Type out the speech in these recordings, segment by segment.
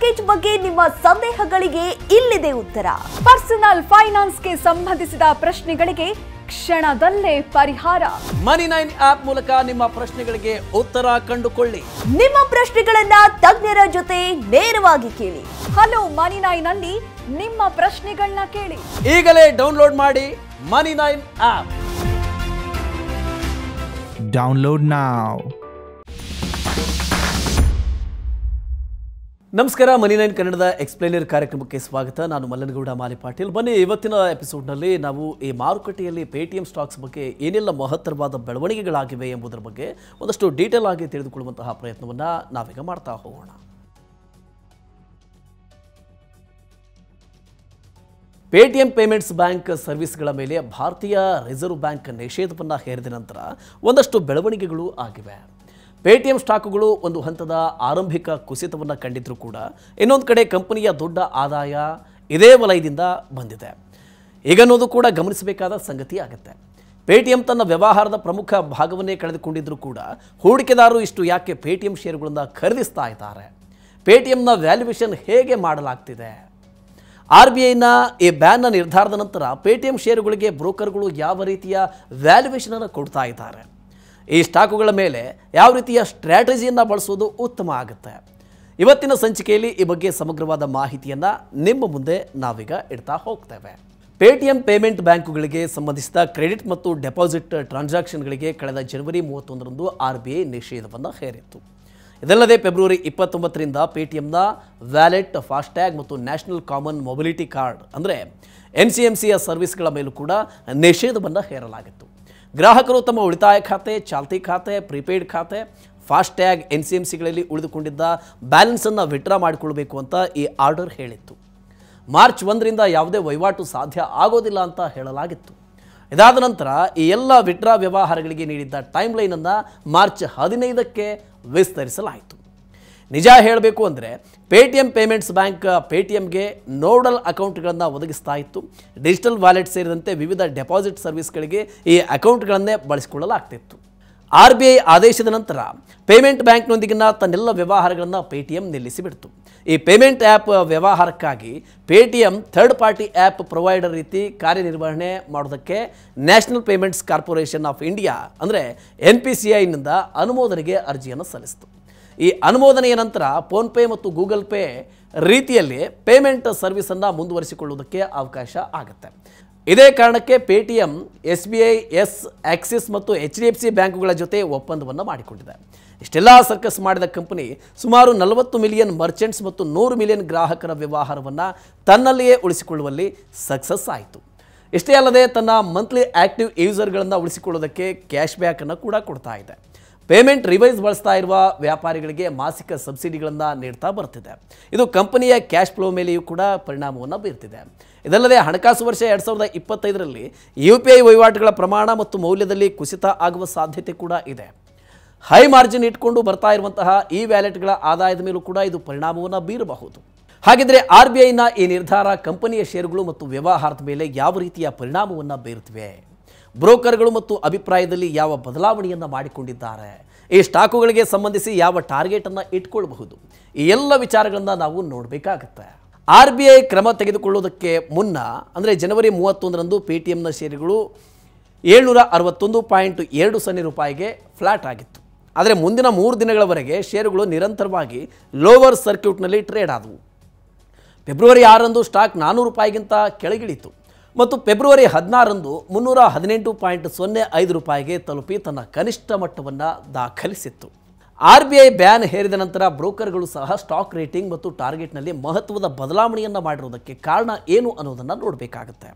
Mortgage ಬಗ್ಗೆ ನಿಮ್ಮ ಸಂದೇಹಗಳಿಗೆ ಇಲ್ಲಿದೆ ಉತ್ತರ. ಪರ್ಸನಲ್ ಫೈನಾನ್ಸ್ಗೆ ಸಂಬಂಧಿಸಿದ ಪ್ರಶ್ನೆಗಳಿಗೆ ಕ್ಷಣದಲ್ಲೇ ಪರಿಹಾರ. ಮನಿ9 ಆಪ್ ಮೂಲಕ ನಿಮ್ಮ ಪ್ರಶ್ನೆಗಳಿಗೆ ಉತ್ತರ ಕಂಡುಕೊಳ್ಳಿ. ನಿಮ್ಮ ಪ್ರಶ್ನೆಗಳನ್ನ ತಜ್ಞರ ಜೊತೆ ನೇರವಾಗಿ ಕೇಳಿ. ಹಲೋ ಮನಿ9 ಅಲ್ಲಿ ನಿಮ್ಮ ಪ್ರಶ್ನೆಗಳನ್ನ ಕೇಳಿ. ಈಗಲೇ ಡೌನ್ಲೋಡ್ ಮಾಡಿ ಮನಿ9 ಆಪ್. Download now. ನಮಸ್ಕಾರ, ಮನಿ9 ಕನ್ನಡದ ಎಕ್ಸ್ಪ್ಲೇನರ್ ಕಾರ್ಯಕ್ರಮಕ್ಕೆ ಸ್ವಾಗತ. ನಾನು ಮಲ್ಲನಗೌಡ ಮಾಲಿ ಪಾಟೀಲ್. ಬನ್ನಿ, ಇವತ್ತಿನ ಎಪಿಸೋಡ್ನಲ್ಲಿ ನಾವು ಈ ಮಾರುಕಟ್ಟೆಯಲ್ಲಿ ಪೇಟಿಎಂ ಸ್ಟಾಕ್ಸ್ ಬಗ್ಗೆ ಏನೆಲ್ಲ ಮಹತ್ತರವಾದ ಬೆಳವಣಿಗೆಗಳಾಗಿವೆ ಎಂಬುದರ ಬಗ್ಗೆ ಒಂದಷ್ಟು ಡೀಟೇಲ್ ಆಗಿ ತಿಳಿದುಕೊಳ್ಳುವಂತಹ ಪ್ರಯತ್ನವನ್ನು ನಾವೀಗ ಮಾಡ್ತಾ ಹೋಗೋಣ. ಪೇಟಿಎಂ ಪೇಮೆಂಟ್ಸ್ ಬ್ಯಾಂಕ್ ಸರ್ವಿಸ್ಗಳ ಮೇಲೆ ಭಾರತೀಯ ರಿಸರ್ವ್ ಬ್ಯಾಂಕ್ ನಿಷೇಧವನ್ನು ಹೇರಿದ ನಂತರ ಒಂದಷ್ಟು ಬೆಳವಣಿಗೆಗಳು ಆಗಿವೆ. ಪೇಟಿಎಂ ಸ್ಟಾಕುಗಳು ಒಂದು ಹಂತದ ಆರಂಭಿಕ ಕುಸಿತವನ್ನು ಕಂಡಿದ್ದರೂ ಕೂಡ ಇನ್ನೊಂದು ಕಡೆ ಕಂಪನಿಯ ದೊಡ್ಡ ಆದಾಯ ಇದೇ ವಲಯದಿಂದ ಬಂದಿದೆ. ಈಗನ್ನೋದು ಕೂಡ ಗಮನಿಸಬೇಕಾದ ಸಂಗತಿ ಆಗುತ್ತೆ. ಪೇಟಿಎಂ ತನ್ನ ವ್ಯವಹಾರದ ಪ್ರಮುಖ ಭಾಗವನ್ನೇ ಕಳೆದುಕೊಂಡಿದ್ದರೂ ಕೂಡ ಹೂಡಿಕೆದಾರರು ಇಷ್ಟು ಯಾಕೆ ಪೇಟಿಎಂ ಶೇರುಗಳನ್ನು ಖರೀದಿಸ್ತಾ ಇದ್ದಾರೆ? ಪೇಟಿಎಂನ ವ್ಯಾಲ್ಯೂಯೇಷನ್ ಹೇಗೆ ಮಾಡಲಾಗ್ತಿದೆ? RBIನ ಈ ಬ್ಯಾನ್ನ ನಿರ್ಧಾರದ ನಂತರ ಪೇಟಿಎಂ ಶೇರುಗಳಿಗೆ ಬ್ರೋಕರ್ಗಳು ಯಾವ ರೀತಿಯ ವ್ಯಾಲ್ಯೂಯೇಷನನ್ನು ಕೊಡ್ತಾ ಇದ್ದಾರೆ? ಈ ಸ್ಟಾಕುಗಳ ಮೇಲೆ ಯಾವ ರೀತಿಯ ಸ್ಟ್ರಾಟಜಿಯನ್ನು ಬಳಸೋದು ಉತ್ತಮ ಆಗುತ್ತೆ? ಇವತ್ತಿನ ಸಂಚಿಕೆಯಲ್ಲಿ ಈ ಬಗ್ಗೆ ಸಮಗ್ರವಾದ ಮಾಹಿತಿಯನ್ನು ನಿಮ್ಮ ಮುಂದೆ ನಾವೀಗ ಇಡ್ತಾ ಹೋಗ್ತೇವೆ. ಪೇಟಿಎಂ ಪೇಮೆಂಟ್ ಬ್ಯಾಂಕುಗಳಿಗೆ ಸಂಬಂಧಿಸಿದ ಕ್ರೆಡಿಟ್ ಮತ್ತು ಡೆಪಾಸಿಟ್ ಟ್ರಾನ್ಸಾಕ್ಷನ್ಗಳಿಗೆ ಕಳೆದ ಜನವರಿ 31ರಂದು RBI ನಿಷೇಧವನ್ನು ಹೇರಿತ್ತು. ಇದಲ್ಲದೆ ಫೆಬ್ರವರಿ 29ರಿಂದ ಪೇಟಿಎಂನ ವ್ಯಾಲೆಟ್, ಫಾಸ್ಟ್ಯಾಗ್ ಮತ್ತು ನ್ಯಾಷನಲ್ ಕಾಮನ್ ಮೊಬಿಲಿಟಿ ಕಾರ್ಡ್ ಅಂದರೆ NCMCಯ ಸರ್ವಿಸ್ಗಳ ಮೇಲೂ ಕೂಡ ನಿಷೇಧವನ್ನು ಹೇರಲಾಗಿತ್ತು. ಗ್ರಾಹಕರು ತಮ್ಮ ಉಳಿತಾಯ ಖಾತೆ, ಚಾಲ್ತಿ ಖಾತೆ, ಪ್ರಿಪೇಯ್ಡ್ ಖಾತೆ, ಫಾಸ್ಟ್ಯಾಗ್, NCMCಗಳಲ್ಲಿ ಉಳಿದುಕೊಂಡಿದ್ದ ಬ್ಯಾಲೆನ್ಸನ್ನು ವಿಡ್ರಾ ಮಾಡಿಕೊಳ್ಳಬೇಕು ಅಂತ ಈ ಆರ್ಡರ್ ಹೇಳಿತ್ತು. ಮಾರ್ಚ್ 1ರಿಂದ ಯಾವುದೇ ವಹಿವಾಟು ಸಾಧ್ಯ ಆಗೋದಿಲ್ಲ ಅಂತ ಹೇಳಲಾಗಿತ್ತು. ಇದಾದ ನಂತರ ಈ ಎಲ್ಲ ವಿಡ್ರಾ ವ್ಯವಹಾರಗಳಿಗೆ ನೀಡಿದ್ದ ಟೈಮ್ ಲೈನನ್ನು ಮಾರ್ಚ್ 15ಕ್ಕೆ ವಿಸ್ತರಿಸಲಾಯಿತು. ನಿಜ ಹೇಳಬೇಕು ಅಂದರೆ ಪೇಟಿಎಂ ಪೇಮೆಂಟ್ಸ್ ಬ್ಯಾಂಕ್ ಪೇಟಿಎಂಗೆ ನೋಡಲ್ ಅಕೌಂಟ್ಗಳನ್ನು ಒದಗಿಸ್ತಾ ಇತ್ತು. ಡಿಜಿಟಲ್ ವ್ಯಾಲೆಟ್ ಸೇರಿದಂತೆ ವಿವಿಧ ಡೆಪಾಸಿಟ್ ಸರ್ವಿಸ್ಗಳಿಗೆ ಈ ಅಕೌಂಟ್ಗಳನ್ನೇ ಬಳಸಿಕೊಳ್ಳಲಾಗ್ತಿತ್ತು. RBI ಆದೇಶದ ನಂತರ ಪೇಮೆಂಟ್ ಬ್ಯಾಂಕ್ನೊಂದಿಗಿನ ತನ್ನೆಲ್ಲ ವ್ಯವಹಾರಗಳನ್ನು ಪೇಟಿಎಂ ನಿಲ್ಲಿಸಿಬಿಡ್ತು. ಈ ಪೇಮೆಂಟ್ ಆ್ಯಪ್ ವ್ಯವಹಾರಕ್ಕಾಗಿ Paytm third party app provider ರೀತಿ ಕಾರ್ಯನಿರ್ವಹಣೆ ಮಾಡೋದಕ್ಕೆ national payments corporation of India ಅಂದರೆ NPCIನಿಂದ ಅನುಮೋದನೆಗೆ ಅರ್ಜಿಯನ್ನು ಸಲ್ಲಿಸಿತು. ಈ ಅನುಮೋದನೆಯ ನಂತರ ಫೋನ್ಪೇ ಮತ್ತು ಗೂಗಲ್ ಪೇ ರೀತಿಯಲ್ಲಿ ಪೇಮೆಂಟ್ ಸರ್ವಿಸನ್ನು ಮುಂದುವರಿಸಿಕೊಳ್ಳುವುದಕ್ಕೆ ಅವಕಾಶ ಆಗುತ್ತೆ. ಇದೇ ಕಾರಣಕ್ಕೆ ಪೇಟಿಎಂ SBI, ಆಕ್ಸಿಸ್ ಮತ್ತು HDFC ಬ್ಯಾಂಕುಗಳ ಜೊತೆ ಒಪ್ಪಂದವನ್ನು ಮಾಡಿಕೊಂಡಿದೆ. ಇಷ್ಟೆಲ್ಲ ಸರ್ಕಸ್ ಮಾಡಿದ ಕಂಪನಿ ಸುಮಾರು 40 ಮಿಲಿಯನ್ ಮರ್ಚೆಂಟ್ಸ್ ಮತ್ತು 100 ಮಿಲಿಯನ್ ಗ್ರಾಹಕರ ವ್ಯವಹಾರವನ್ನು ತನ್ನಲ್ಲಿಯೇ ಉಳಿಸಿಕೊಳ್ಳುವಲ್ಲಿ ಸಕ್ಸಸ್ ಆಯಿತು. ಇಷ್ಟೇ ಅಲ್ಲದೆ ತನ್ನ ಮಂತ್ಲಿ ಆಕ್ಟಿವ್ ಯೂಸರ್ಗಳನ್ನು ಉಳಿಸಿಕೊಳ್ಳೋದಕ್ಕೆ ಕ್ಯಾಶ್ ಬ್ಯಾಕನ್ನು ಕೂಡ ಕೊಡ್ತಾ ಇದೆ. ಪೇಮೆಂಟ್ ರಿವೈಸ್ ಬಳಸ್ತಾ ಇರುವ ವ್ಯಾಪಾರಿಗಳಿಗೆ ಮಾಸಿಕ ಸಬ್ಸಿಡಿಗಳನ್ನು ನೀಡ್ತಾ ಬರ್ತಿದೆ. ಇದು ಕಂಪನಿಯ ಕ್ಯಾಶ್ ಫ್ಲೋ ಮೇಲೆಯೂ ಕೂಡ ಪರಿಣಾಮವನ್ನು ಬೀರ್ತಿದೆ. ಇದಲ್ಲದೆ ಹಣಕಾಸು ವರ್ಷ 2025ರಲ್ಲಿ UPI ವಹಿವಾಟುಗಳ ಪ್ರಮಾಣ ಮತ್ತು ಮೌಲ್ಯದಲ್ಲಿ ಕುಸಿತ ಆಗುವ ಸಾಧ್ಯತೆ ಕೂಡ ಇದೆ. ಹೈ ಮಾರ್ಜಿನ್ ಇಟ್ಕೊಂಡು ಬರ್ತಾ ಇರುವಂತಹ ಈ ವ್ಯಾಲೆಟ್ಗಳ ಆದಾಯದ ಮೇಲೂ ಕೂಡ ಇದು ಪರಿಣಾಮವನ್ನು ಬೀರಬಹುದು. ಹಾಗಿದ್ರೆ RBIನ ಈ ನಿರ್ಧಾರ ಕಂಪನಿಯ ಷೇರುಗಳು ಮತ್ತು ವ್ಯವಹಾರದ ಮೇಲೆ ಯಾವ ರೀತಿಯ ಪರಿಣಾಮವನ್ನು ಬೀರುತ್ತಿವೆ? ಬ್ರೋಕರ್ಗಳು ಮತ್ತು ಅಭಿಪ್ರಾಯದಲ್ಲಿ ಯಾವ ಬದಲಾವಣೆಯನ್ನು ಮಾಡಿಕೊಂಡಿದ್ದಾರೆ? ಈ ಸ್ಟಾಕುಗಳಿಗೆ ಸಂಬಂಧಿಸಿ ಯಾವ ಟಾರ್ಗೆಟನ್ನು ಇಟ್ಕೊಳ್ಬಹುದು? ಈ ಎಲ್ಲ ವಿಚಾರಗಳನ್ನು ನಾವು ನೋಡಬೇಕಾಗುತ್ತೆ. RBI ಕ್ರಮ ತೆಗೆದುಕೊಳ್ಳುವುದಕ್ಕೆ ಮುನ್ನ ಅಂದರೆ ಜನವರಿ 31ರಂದು ಪೇಟಿಎಂನ ಷೇರುಗಳು 761.20 ರೂಪಾಯಿಗೆ ಫ್ಲಾಟ್ ಆಗಿತ್ತು. ಆದರೆ ಮುಂದಿನ 3 ದಿನಗಳವರೆಗೆ ಷೇರುಗಳು ನಿರಂತರವಾಗಿ ಲೋವರ್ ಸರ್ಕ್ಯೂಟ್ನಲ್ಲಿ ಟ್ರೇಡ್ ಆದವು. ಫೆಬ್ರವರಿ 6ರಂದು ಸ್ಟಾಕ್ 400 ರೂಪಾಯಿಗಿಂತ ಕೆಳಗಿಳಿತು ಮತ್ತು ಫೆಬ್ರವರಿ 16ರಂದು 318.05 ರೂಪಾಯಿಗೆ ತಲುಪಿ ತನ್ನ ಕನಿಷ್ಠ ಮಟ್ಟವನ್ನು ದಾಖಲಿಸಿತ್ತು. RBI ಬ್ಯಾನ್ ಹೇರಿದ ನಂತರ ಬ್ರೋಕರ್ಗಳು ಸಹ ಸ್ಟಾಕ್ ರೇಟಿಂಗ್ ಮತ್ತು ಟಾರ್ಗೆಟ್ನಲ್ಲಿ ಮಹತ್ವದ ಬದಲಾವಣೆಯನ್ನು ಮಾಡಿರುವುದಕ್ಕೆ ಕಾರಣ ಏನು ಅನ್ನೋದನ್ನು ನೋಡಬೇಕಾಗುತ್ತೆ.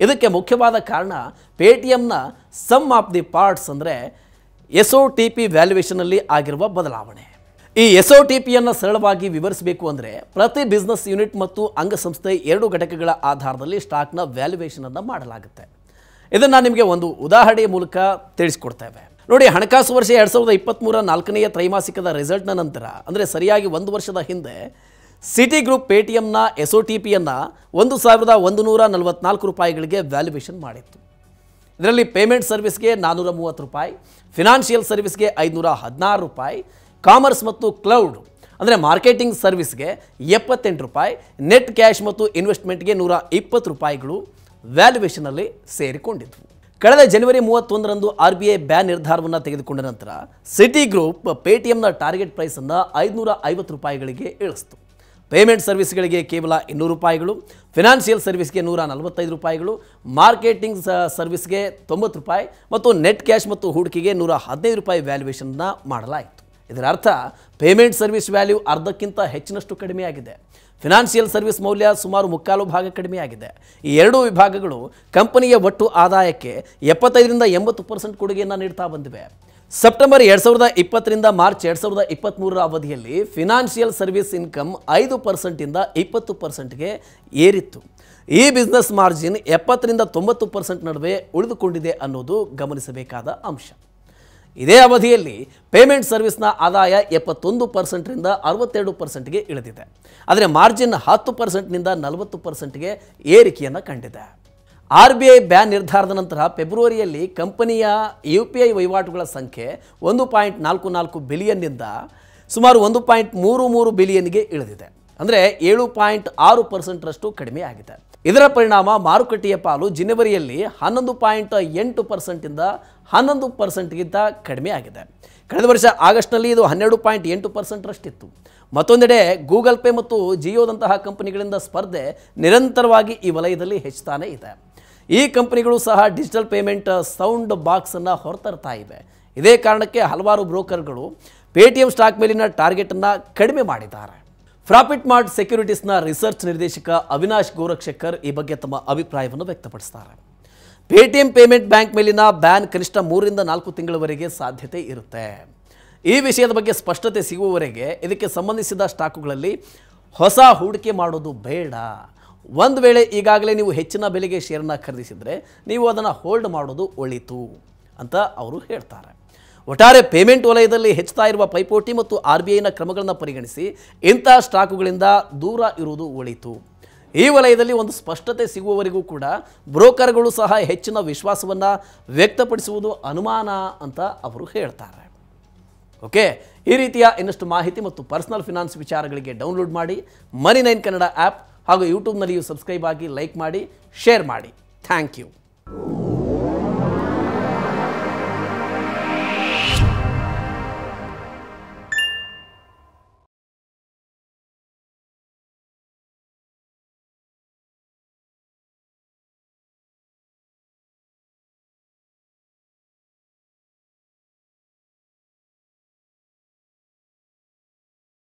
ಇದಕ್ಕೆ ಮುಖ್ಯವಾದ ಕಾರಣ ಪೇಟಿಎಂನ ಸಮ್ ಆಫ್ ದಿ ಪಾರ್ಟ್ಸ್ ಅಂದರೆ SOTP ವ್ಯಾಲ್ಯೂಯೇಷನ್ನಲ್ಲಿ ಆಗಿರುವ ಬದಲಾವಣೆ. ಈ SOTPಯನ್ನು ಸರಳವಾಗಿ ವಿವರಿಸಬೇಕು ಅಂದರೆ ಪ್ರತಿ ಬಿಸ್ನೆಸ್ ಯೂನಿಟ್ ಮತ್ತು ಅಂಗಸಂಸ್ಥೆ 2 ಘಟಕಗಳ ಆಧಾರದಲ್ಲಿ ಸ್ಟಾಕ್ನ ವ್ಯಾಲ್ಯೂಯೇಷನನ್ನು ಮಾಡಲಾಗುತ್ತೆ. ಇದನ್ನು ನಿಮಗೆ ಒಂದು ಉದಾಹರಣೆಯ ಮೂಲಕ ತಿಳಿಸ್ಕೊಡ್ತೇವೆ. ನೋಡಿ, ಹಣಕಾಸು ವರ್ಷ 2023 4ನೇ ತ್ರೈಮಾಸಿಕದ ರಿಸಲ್ಟ್ನ ನಂತರ ಅಂದರೆ ಸರಿಯಾಗಿ 1 ವರ್ಷದ ಹಿಂದೆ ಸಿಟಿ ಗ್ರೂಪ್ ಪೇಟಿಎಂನ SOTPಯನ್ನು 1144 ರೂಪಾಯಿಗಳಿಗೆ ವ್ಯಾಲ್ಯೂಯೇಷನ್ ಮಾಡಿತ್ತು. ಇದರಲ್ಲಿ ಪೇಮೆಂಟ್ ಸರ್ವಿಸ್ಗೆ 430 ರೂಪಾಯಿ, ಫಿನಾನ್ಷಿಯಲ್ ಸರ್ವಿಸ್ಗೆ 516 ರೂಪಾಯಿ, ಕಾಮರ್ಸ್ ಮತ್ತು ಕ್ಲೌಡ್ ಅಂದರೆ ಮಾರ್ಕೆಟಿಂಗ್ ಸರ್ವಿಸ್ಗೆ 78 ರೂಪಾಯಿ, ನೆಟ್ ಕ್ಯಾಶ್ ಮತ್ತು ಇನ್ವೆಸ್ಟ್ಮೆಂಟ್ಗೆ 120 ರೂಪಾಯಿಗಳು ವ್ಯಾಲ್ಯೂಯೇಷನಲ್ಲಿ ಸೇರಿಕೊಂಡಿದ್ವು. ಕಳೆದ ಜನವರಿ 31ರಂದು RBI ಬ್ಯಾನ್ ನಿರ್ಧಾರವನ್ನು ತೆಗೆದುಕೊಂಡ ನಂತರ ಸಿಟಿ ಗ್ರೂಪ್ ಪೇಟಿಎಂನ ಟಾರ್ಗೆಟ್ ಪ್ರೈಸನ್ನು 550 ರೂಪಾಯಿಗಳಿಗೆ ಇಳಿಸಿತು. ಪೇಮೆಂಟ್ ಸರ್ವಿಸ್ಗಳಿಗೆ ಕೇವಲ 200 ರೂಪಾಯಿಗಳು, ಫಿನಾನ್ಷಿಯಲ್ ಸರ್ವಿಸ್ಗೆ 145 ರೂಪಾಯಿಗಳು, ಮಾರ್ಕೆಟಿಂಗ್ ಸರ್ವಿಸ್ಗೆ 90 ರೂಪಾಯಿ ಮತ್ತು ನೆಟ್ ಕ್ಯಾಶ್ ಮತ್ತು ಹೂಡಿಕೆಗೆ 115 ರೂಪಾಯಿ ವ್ಯಾಲ್ಯೂಯೇಷನ್ನ ಮಾಡಲಾಯಿತು. ಇದರ ಅರ್ಥ ಪೇಮೆಂಟ್ ಸರ್ವಿಸ್ ವ್ಯಾಲ್ಯೂ ಅರ್ಧಕ್ಕಿಂತ ಹೆಚ್ಚಿನಷ್ಟು ಕಡಿಮೆಯಾಗಿದೆ. ಫಿನಾನ್ಷಿಯಲ್ ಸರ್ವಿಸ್ ಮೌಲ್ಯ ಸುಮಾರು 3/4 ಭಾಗ ಕಡಿಮೆಯಾಗಿದೆ. ಈ ಎರಡೂ ವಿಭಾಗಗಳು ಕಂಪನಿಯ ಒಟ್ಟು ಆದಾಯಕ್ಕೆ 75ರಿಂದ 80% ಕೊಡುಗೆಯನ್ನು ನೀಡ್ತಾ ಬಂದಿವೆ. ಸೆಪ್ಟೆಂಬರ್ 2020ರಿಂದ ಮಾರ್ಚ್ 2023ರ ಅವಧಿಯಲ್ಲಿ ಫಿನಾನ್ಷಿಯಲ್ ಸರ್ವಿಸ್ ಇನ್ಕಮ್ 5%ಇಂದ 20%ಗೆ ಏರಿತ್ತು. ಈ ಬಿಸ್ನೆಸ್ ಮಾರ್ಜಿನ್ 70ರಿಂದ 90% ನಡುವೆ ಉಳಿದುಕೊಂಡಿದೆ ಅನ್ನೋದು ಗಮನಿಸಬೇಕಾದ ಅಂಶ. ಇದೇ ಅವಧಿಯಲ್ಲಿ ಪೇಮೆಂಟ್ ಸರ್ವಿಸ್ನ ಆದಾಯ 71%ರಿಂದ 62%ಗೆ ಇಳಿದಿದೆ. ಆದರೆ ಮಾರ್ಜಿನ್ 10%ನಿಂದ 40%ಗೆ ಏರಿಕೆಯನ್ನು ಕಂಡಿದೆ. RBI ಬ್ಯಾನ್ ನಿರ್ಧಾರದ ನಂತರ ಫೆಬ್ರವರಿಯಲ್ಲಿ ಕಂಪನಿಯ UPI ವಹಿವಾಟುಗಳ ಸಂಖ್ಯೆ 1.44 ಬಿಲಿಯನ್ನಿಂದ ಸುಮಾರು 1.33 ಬಿಲಿಯನ್ಗೆ ಇಳಿದಿದೆ. ಅಂದರೆ 7.6%ರಷ್ಟು ಕಡಿಮೆಯಾಗಿದೆ. ಇದರ ಪರಿಣಾಮ ಮಾರುಕಟ್ಟೆಯ ಪಾಲು ಜನವರಿಯಲ್ಲಿ 11.8%ಇಂದ 11%ಗಿಂತ ಕಡಿಮೆಯಾಗಿದೆ. ಕಳೆದ ವರ್ಷ ಆಗಸ್ಟ್ನಲ್ಲಿ ಇದು 12.8%ರಷ್ಟಿತ್ತು. ಮತ್ತೊಂದೆಡೆ ಗೂಗಲ್ ಪೇ ಮತ್ತು ಜಿಯೋದಂತಹ ಕಂಪನಿಗಳಿಂದ ಸ್ಪರ್ಧೆ ನಿರಂತರವಾಗಿ ಈ ವಲಯದಲ್ಲಿ ಹೆಚ್ಚುತ್ತಾನೇ ಇದೆ. ಈ ಕಂಪನಿಗಳು ಸಹ ಡಿಜಿಟಲ್ ಪೇಮೆಂಟ್ ಸೌಂಡ್ ಬಾಕ್ಸನ್ನು ಹೊರತರ್ತಾ ಇವೆ. ಇದೇ ಕಾರಣಕ್ಕೆ ಹಲವಾರು ಬ್ರೋಕರ್ಗಳು ಪೇಟಿಎಂ ಸ್ಟಾಕ್ ಮೇಲಿನ ಟಾರ್ಗೆಟನ್ನು ಕಡಿಮೆ ಮಾಡಿದ್ದಾರೆ. ಪ್ರಾಫಿಟ್ ಮಾರ್ಟ್ ಸೆಕ್ಯೂರಿಟೀಸ್ನ ರಿಸರ್ಚ್ ನಿರ್ದೇಶಕ ಅವಿನಾಶ್ ಗೋರಕ್ಷಕರ್ ಈ ಬಗ್ಗೆ ತಮ್ಮ ಅಭಿಪ್ರಾಯವನ್ನು ವ್ಯಕ್ತಪಡಿಸ್ತಾರೆ. ಪೇಟಿಎಂ ಪೇಮೆಂಟ್ ಬ್ಯಾಂಕ್ ಮೇಲಿನ ಬ್ಯಾನ್ ಕನಿಷ್ಠ 3ರಿಂದ 4 ತಿಂಗಳವರೆಗೆ ಸಾಧ್ಯತೆ ಇರುತ್ತೆ. ಈ ವಿಷಯದ ಬಗ್ಗೆ ಸ್ಪಷ್ಟತೆ ಸಿಗುವವರೆಗೆ ಇದಕ್ಕೆ ಸಂಬಂಧಿಸಿದ ಸ್ಟಾಕುಗಳಲ್ಲಿ ಹೊಸ ಹೂಡಿಕೆ ಮಾಡೋದು ಬೇಡ. ಒಂದು ವೇಳೆ ಈಗಾಗಲೇ ನೀವು ಹೆಚ್ಚಿನ ಬೆಲೆಗೆ ಶೇರನ್ನು ಖರೀದಿಸಿದರೆ ನೀವು ಅದನ್ನು ಹೋಲ್ಡ್ ಮಾಡೋದು ಒಳಿತು ಅಂತ ಅವರು ಹೇಳ್ತಾರೆ. ಒಟ್ಟಾರೆ ಪೇಮೆಂಟ್ ವಲಯದಲ್ಲಿ ಹೆಚ್ಚುತ್ತಾ ಇರುವ ಪೈಪೋಟಿ ಮತ್ತು RBIನ ಕ್ರಮಗಳನ್ನು ಪರಿಗಣಿಸಿ ಇಂಥ ಸ್ಟಾಕುಗಳಿಂದ ದೂರ ಇರುವುದು ಒಳಿತು. ಈ ವಲಯದಲ್ಲಿ ಒಂದು ಸ್ಪಷ್ಟತೆ ಸಿಗುವವರೆಗೂ ಕೂಡ ಬ್ರೋಕರ್ಗಳು ಸಹ ಹೆಚ್ಚಿನ ವಿಶ್ವಾಸವನ್ನು ವ್ಯಕ್ತಪಡಿಸುವುದು ಅನುಮಾನ ಅಂತ ಅವರು ಹೇಳ್ತಾರೆ. ಓಕೆ, ಈ ರೀತಿಯ ಇನ್ನಷ್ಟು ಮಾಹಿತಿ ಮತ್ತು ಪರ್ಸನಲ್ ಫಿನಾನ್ಸ್ ವಿಚಾರಗಳಿಗೆ ಡೌನ್ಲೋಡ್ ಮಾಡಿ ಮನಿ9 ಕನ್ನಡ ಆ್ಯಪ್ ಹಾಗೂ ಯೂಟ್ಯೂಬ್ನಲ್ಲಿಯೂ ಸಬ್ಸ್ಕ್ರೈಬ್ ಆಗಿ, ಲೈಕ್ ಮಾಡಿ, ಶೇರ್ ಮಾಡಿ. Thank you.